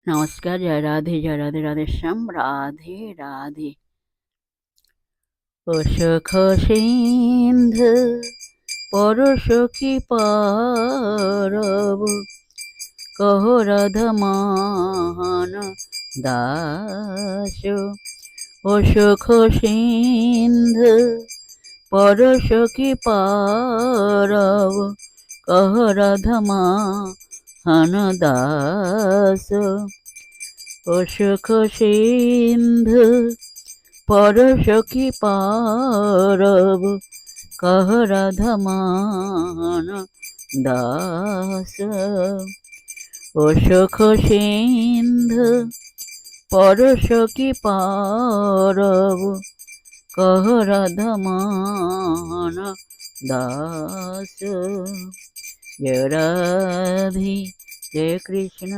নমস্কার, জয় রাধে রাধে শ্যাম, রাধে রাধে। ও সুখ সিন্ধু পরশ কি পারব, কহ রাধমান দাস। ও সুখ সিন্ধু পরশ কি পারব, কহ রাধমান দাস। ও সুখ সিন্ধু পরশ কি পারব, কহ রাধমান দাস। ও সুখ সিন্ধু পরশ কি পারব, কহ রাধমান দাস। জয় রাধে, জয় কৃষ্ণ।